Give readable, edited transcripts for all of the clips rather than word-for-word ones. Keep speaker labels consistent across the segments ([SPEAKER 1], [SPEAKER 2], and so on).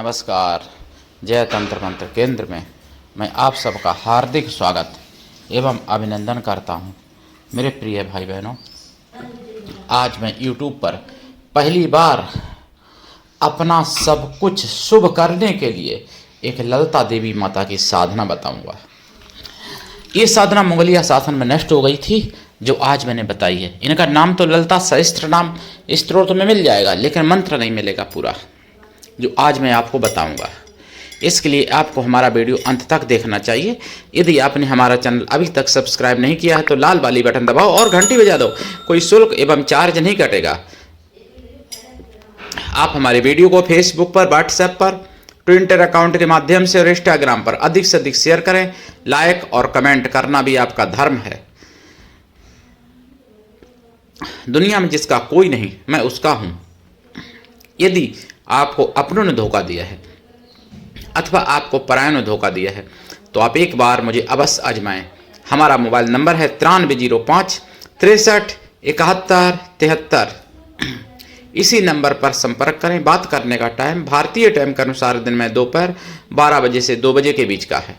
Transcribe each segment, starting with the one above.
[SPEAKER 1] नमस्कार। जय तंत्र मंत्र केंद्र में मैं आप सबका हार्दिक स्वागत एवं अभिनंदन करता हूं। मेरे प्रिय भाई बहनों, आज मैं YouTube पर पहली बार अपना सब कुछ शुभ करने के लिए एक ललिता देवी माता की साधना बताऊंगा। ये साधना मुगलिया शासन में नष्ट हो गई थी, जो आज मैंने बताई है। इनका नाम तो ललिता सहस्त्र नाम स्त्रोत में मिल जाएगा, लेकिन मंत्र नहीं मिलेगा पूरा, जो आज मैं आपको बताऊंगा। इसके लिए आपको हमारा वीडियो अंत तक देखना चाहिए। यदि आपने हमारा चैनल अभी तक सब्सक्राइब नहीं किया है तो लाल वाली बटन दबाओ और घंटी बजा दो। कोई शुल्क एवं चार्ज नहीं कटेगा। आप हमारे वीडियो को फेसबुक पर, व्हाट्सएप पर, ट्विटर अकाउंट के माध्यम से और इंस्टाग्राम पर अधिक से अधिक शेयर करें। लाइक और कमेंट करना भी आपका धर्म है। दुनिया में जिसका कोई नहीं, मैं उसका हूं। यदि आपको अपनों ने धोखा दिया है अथवा आपको परायों ने धोखा दिया है तो आप एक बार मुझे अवश्य आजमाएं। हमारा मोबाइल नंबर है 9305 63 71 73। इसी नंबर पर संपर्क करें। बात करने का टाइम भारतीय टाइम के अनुसार दिन में दोपहर 12 बजे से 2 बजे के बीच का है।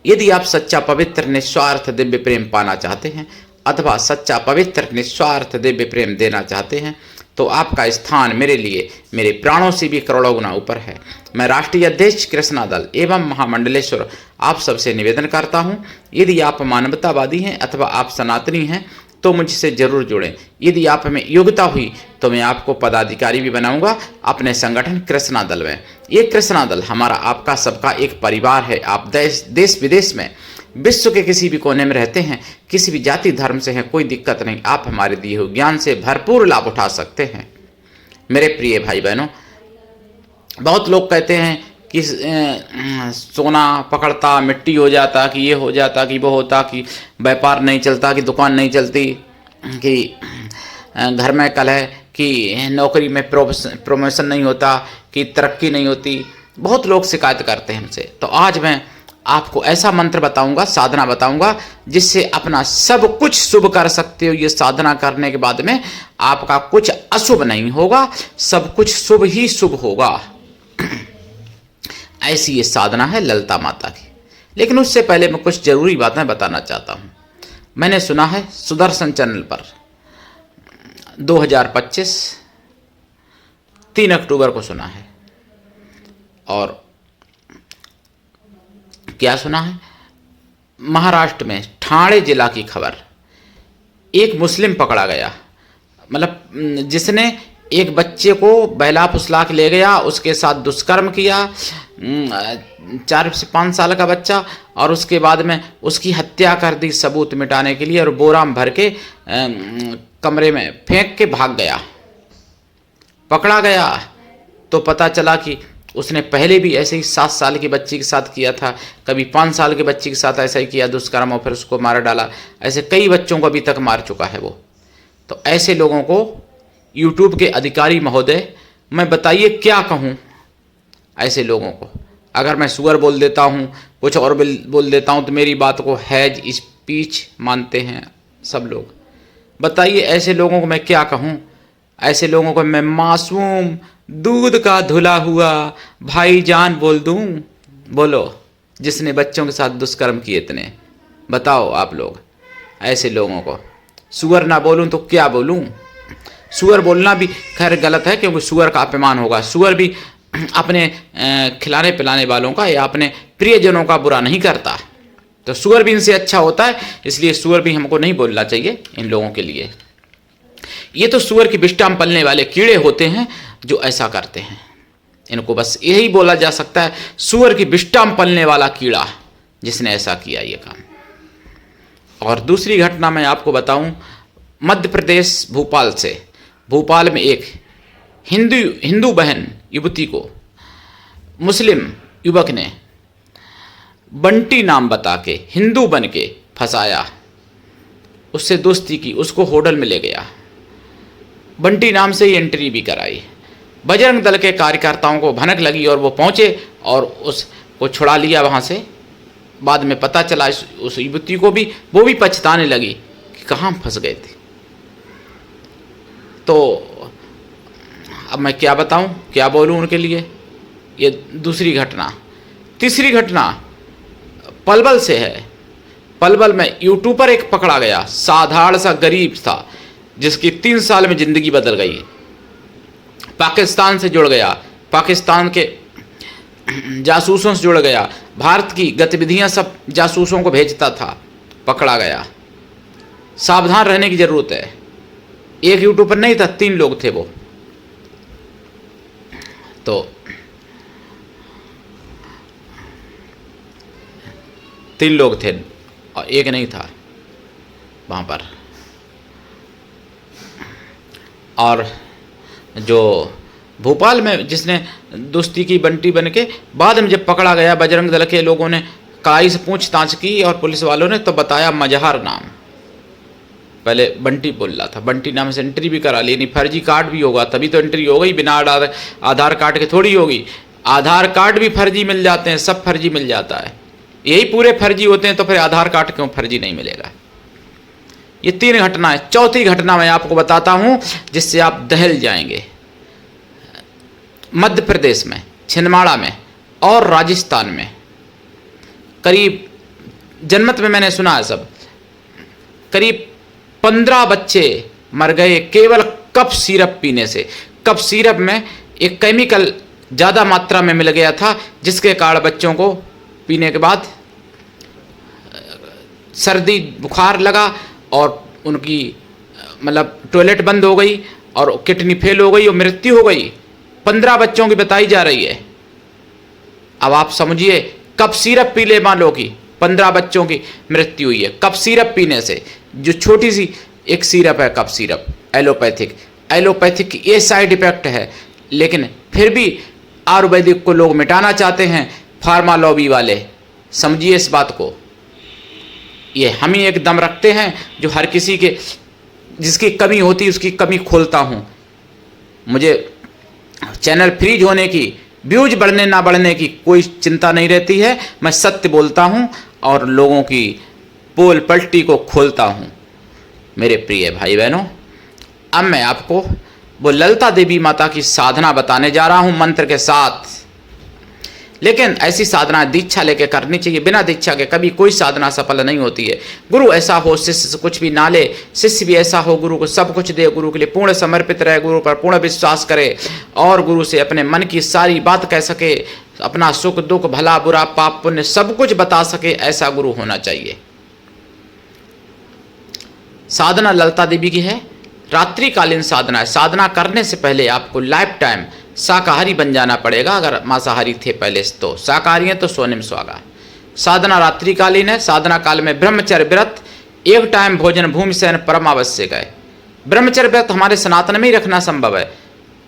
[SPEAKER 1] यदि आप सच्चा पवित्र निस्वार्थ दिव्य प्रेम पाना चाहते हैं अथवा सच्चा पवित्र निस्वार्थ दिव्य प्रेम देना चाहते हैं तो आपका स्थान मेरे लिए मेरे प्राणों से भी करोड़ों गुना ऊपर है। मैं राष्ट्रीय अध्यक्ष कृष्णा दल एवं महामंडलेश्वर आप सबसे निवेदन करता हूं, यदि आप मानवतावादी हैं अथवा आप सनातनी हैं तो मुझसे जरूर जुड़ें। यदि आप में योग्यता हुई तो मैं आपको पदाधिकारी भी बनाऊंगा अपने संगठन कृष्णा दल में। ये कृष्णा दल हमारा आपका सबका एक परिवार है। आप देश विदेश में, विश्व के किसी भी कोने में रहते हैं, किसी भी जाति धर्म से हैं, कोई दिक्कत नहीं। आप हमारे दिए हुए ज्ञान से भरपूर लाभ उठा सकते हैं। मेरे प्रिय भाई बहनों, बहुत लोग कहते हैं कि सोना पकड़ता मिट्टी हो जाता, कि ये हो जाता, कि वो होता, कि व्यापार नहीं चलता, कि दुकान नहीं चलती, कि घर में कलह, कि नौकरी में प्रमोशन नहीं होता, कि तरक्की नहीं होती। बहुत लोग शिकायत करते हैं हमसे। तो आज मैं आपको ऐसा मंत्र बताऊंगा, साधना बताऊंगा, जिससे अपना सब कुछ शुभ कर सकते हो। ये साधना करने के बाद में आपका कुछ अशुभ नहीं होगा, सब कुछ शुभ ही शुभ होगा। ऐसी ये साधना है ललिता माता की। लेकिन उससे पहले मैं कुछ जरूरी बातें बताना चाहता हूं। मैंने सुना है सुदर्शन चैनल पर 2025 3 अक्टूबर को सुना है। और क्या सुना है? महाराष्ट्र में ठाणे जिला की खबर। एक मुस्लिम पकड़ा गया, मतलब जिसने एक बच्चे को बहला फुसला के ले गया, उसके साथ दुष्कर्म किया, 4 से 5 साल का बच्चा, और उसके बाद में उसकी हत्या कर दी सबूत मिटाने के लिए, और बोरा में भर के कमरे में फेंक के भाग गया। पकड़ा गया तो पता चला कि उसने पहले भी ऐसे ही 7 साल की बच्ची के साथ किया था, कभी 5 साल की बच्ची के साथ ऐसा ही किया दुष्कर्म, और फिर उसको मार डाला। ऐसे कई बच्चों को अभी तक मार चुका है वो। तो ऐसे लोगों को YouTube के अधिकारी महोदय, मैं बताइए क्या कहूँ ऐसे लोगों को? अगर मैं सुअर बोल देता हूँ, कुछ और बोल देता हूँ, तो मेरी बात को हैज स्पीच मानते हैं सब लोग। बताइए ऐसे लोगों को मैं क्या कहूँ? ऐसे लोगों को मैं मासूम दूध का धुला हुआ भाईजान बोल दूं? बोलो, जिसने बच्चों के साथ दुष्कर्म किए इतने। बताओ आप लोग, ऐसे लोगों को सुअर ना बोलूं तो क्या बोलूं? सुअर बोलना भी खैर गलत है, क्योंकि सुअर का अपमान होगा। सुअर भी अपने खिलाने पिलाने वालों का या अपने प्रियजनों का बुरा नहीं करता, तो सुअर भी इनसे अच्छा होता है। इसलिए सुअर भी हमको नहीं बोलना चाहिए इन लोगों के लिए। ये तो सुअर की विष्ठा में पलने वाले कीड़े होते हैं जो ऐसा करते हैं। इनको बस यही बोला जा सकता है, सुअर की विष्ठा में पलने वाला कीड़ा जिसने ऐसा किया ये काम। और दूसरी घटना मैं आपको बताऊं, मध्य प्रदेश भोपाल से। भोपाल में एक हिंदू बहन युवती को मुस्लिम युवक ने बंटी नाम बता के हिंदू बन के फंसाया। उससे दोस्ती की, उसको होटल में ले गया, बंटी नाम से ही एंट्री भी कराई। बजरंग दल के कार्यकर्ताओं को भनक लगी और वो पहुंचे और उसको छुड़ा लिया वहां से। बाद में पता चला उस युवती को भी, वो भी पछताने लगी कि कहाँ फंस गए थे। तो अब मैं क्या बताऊं, क्या बोलूं उनके लिए। ये दूसरी घटना। तीसरी घटना पलवल से है। पलवल में यूट्यूबर एक पकड़ा गया, साधारण सा गरीब था, जिसकी 3 साल में ज़िंदगी बदल गई। पाकिस्तान से जुड़ गया, पाकिस्तान के जासूसों से जुड़ गया, भारत की गतिविधियां सब जासूसों को भेजता था, पकड़ा गया। सावधान रहने की ज़रूरत है। एक यूट्यूबर नहीं था, 3 लोग थे वो। तो 3 लोग थे और एक नहीं था वहाँ पर। और जो भोपाल में जिसने दोस्ती की बंटी बन के, बाद में जब पकड़ा गया, बजरंग दल के लोगों ने कड़ाई से पूछताछ की और पुलिस वालों ने तो बताया मजहर नाम। पहले बंटी बोल रहा था, बंटी नाम से एंट्री भी करा ली। नहीं, फर्जी कार्ड भी होगा तभी तो एंट्री हो गई, बिना आधार कार्ड के थोड़ी होगी। आधार कार्ड भी फर्जी मिल जाते हैं, सब फर्जी मिल जाता है। यही पूरे फर्जी होते हैं तो फिर आधार कार्ड क्यों फर्जी नहीं मिलेगा। ये 3 घटना है। चौथी घटना मैं आपको बताता हूं जिससे आप दहल जाएंगे। मध्य प्रदेश में छिंदवाड़ा में और राजस्थान में करीब, जनमत में मैंने सुना है सब, करीब 15 बच्चे मर गए केवल कफ सिरप पीने से। कफ सिरप में एक केमिकल ज़्यादा मात्रा में मिल गया था, जिसके कारण बच्चों को पीने के बाद सर्दी बुखार लगा और उनकी मतलब टॉयलेट बंद हो गई और किडनी फेल हो गई और मृत्यु हो गई। 15 बच्चों की बताई जा रही है। अब आप समझिए, कफ सिरप पी ले मान लो कि 15 बच्चों की मृत्यु हुई है कफ सिरप पीने से। जो छोटी सी एक सिरप है कफ सिरप, एलोपैथिक की ये साइड इफेक्ट है, लेकिन फिर भी आयुर्वेदिक को लोग मिटाना चाहते हैं, फार्मा लॉबी वाले। समझिए इस बात को। ये हम ही एक दम रखते हैं जो हर किसी के जिसकी कमी होती है उसकी कमी खोलता हूँ। मुझे चैनल फ्रीज होने की, व्यूज बढ़ने ना बढ़ने की कोई चिंता नहीं रहती है। मैं सत्य बोलता हूँ और लोगों की पोल पलटी को खोलता हूँ। मेरे प्रिय भाई बहनों, अब मैं आपको वो ललिता देवी माता की साधना बताने जा रहा हूँ मंत्र के साथ। लेकिन ऐसी साधना दीक्षा लेके करनी चाहिए। बिना दीक्षा के कभी कोई साधना सफल नहीं होती है। गुरु ऐसा हो शिष्य से कुछ भी ना ले, शिष्य भी ऐसा हो गुरु को सब कुछ दे, गुरु के लिए पूर्ण समर्पित रहे, गुरु पर पूर्ण विश्वास करे और गुरु से अपने मन की सारी बात कह सके, अपना सुख दुख भला बुरा पाप पुण्य सब कुछ बता सके, ऐसा गुरु होना चाहिए। साधना ललिता देवी की है, रात्रिकालीन साधना है। साधना करने से पहले आपको लाइफ टाइम शाकाहारी बन जाना पड़ेगा। अगर मांसाहारी थे पहले तो, शाकाहारी हैं तो सोने सुहागा। साधना रात्रिकालीन है। साधना काल में ब्रह्मचर्य व्रत, एक टाइम भोजन, भूमि शयन परम आवश्यक है। ब्रह्मचर्य व्रत हमारे सनातन में ही रखना संभव है।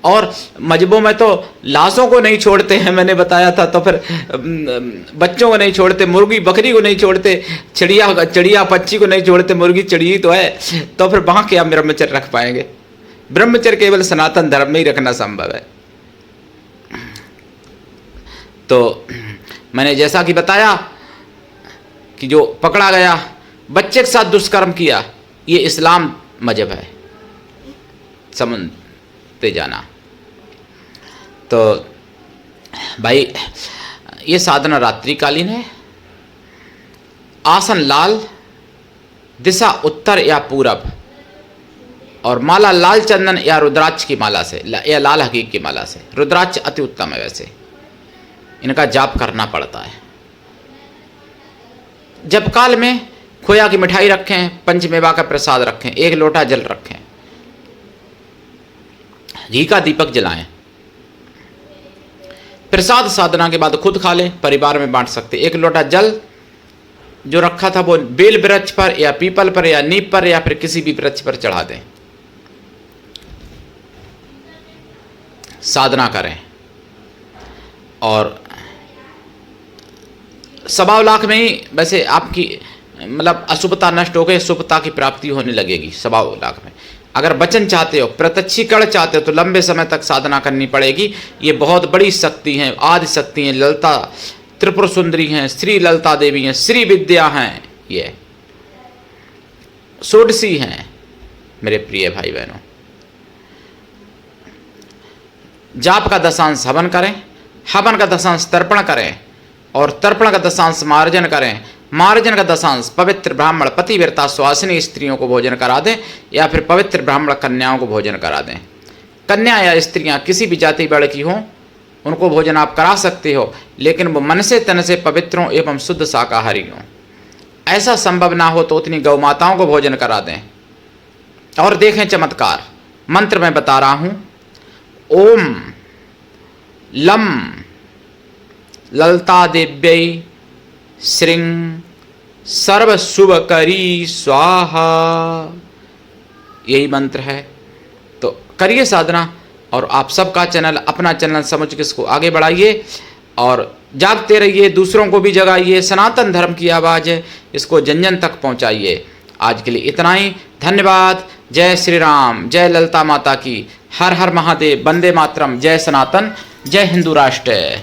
[SPEAKER 1] और मजहबों में तो लाशों को नहीं छोड़ते हैं, मैंने बताया था। तो फिर बच्चों को नहीं छोड़ते, मुर्गी बकरी को नहीं छोड़ते, चिड़िया पक्षी को नहीं छोड़ते, मुर्गी चिड़िया तो है, तो फिर वहाँ क्या ब्रह्मचर्य रख पाएंगे। ब्रह्मचर्य केवल सनातन धर्म में ही रखना संभव है। तो मैंने जैसा कि बताया कि जो पकड़ा गया, बच्चे के साथ दुष्कर्म किया, ये इस्लाम मजहब है, समझते जाना। तो भाई ये साधना रात्रिकालीन है। आसन लाल, दिशा उत्तर या पूरब, और माला लाल चंदन या रुद्राक्ष की माला से या लाल हकीक की माला से। रुद्राक्ष अति उत्तम है। वैसे इनका जाप करना पड़ता है। जप काल में खोया की मिठाई रखें, पंचमेवा का प्रसाद रखें, 1 लोटा जल रखें, घी का दीपक जलाएं। प्रसाद साधना के बाद खुद खा लें, परिवार में बांट सकते। 1 लोटा जल जो रखा था वो बेल वृक्ष पर या पीपल पर या नीम पर या फिर किसी भी वृक्ष पर चढ़ा दें। साधना करें और 1.25 लाख में ही वैसे आपकी मतलब अशुभता नष्ट हो गई, शुभता की प्राप्ति होने लगेगी 1.25 लाख में। अगर वचन चाहते हो, प्रत्यक्षीकरण चाहते हो तो लंबे समय तक साधना करनी पड़ेगी। ये बहुत बड़ी शक्ति है, आदि शक्ति है। ललिता त्रिपुर सुंदरी हैं, श्री ललिता देवी हैं, श्री विद्या हैं, ये षोडशी हैं। मेरे प्रिय भाई बहनों, जाप का 10 अंश हवन करें, हवन का दशांश तर्पण करें और तर्पण का दशांश मार्जन करें, मार्जन का दशांश पवित्र ब्राह्मण पतिव्रता सुहासिनी स्त्रियों को भोजन करा दें या फिर पवित्र ब्राह्मण कन्याओं को भोजन करा दें। कन्या या स्त्रियां किसी भी जाति वर्ग की हों उनको भोजन आप करा सकते हो, लेकिन वो मन से तन से पवित्र हों एवं शुद्ध शाकाहारी हों। ऐसा संभव ना हो तो उतनी गौ माताओं को भोजन करा दें। और देखें चमत्कार, मंत्र मैं बता रहा हूं, ओम लम ललता देव्यै श्रीं सर्व शुभकरी स्वाहा, यही मंत्र है। तो करिए साधना और आप सबका चैनल अपना चैनल समझ के इसको आगे बढ़ाइए और जागते रहिए, दूसरों को भी जगाइए। सनातन धर्म की आवाज़ है, इसको जन जन तक पहुंचाइए। आज के लिए इतना ही, धन्यवाद। जय श्री राम, जय ललिता माता की, हर हर महादेव, वंदे मातरम, जय सनातन, जय हिंदू राष्ट्र।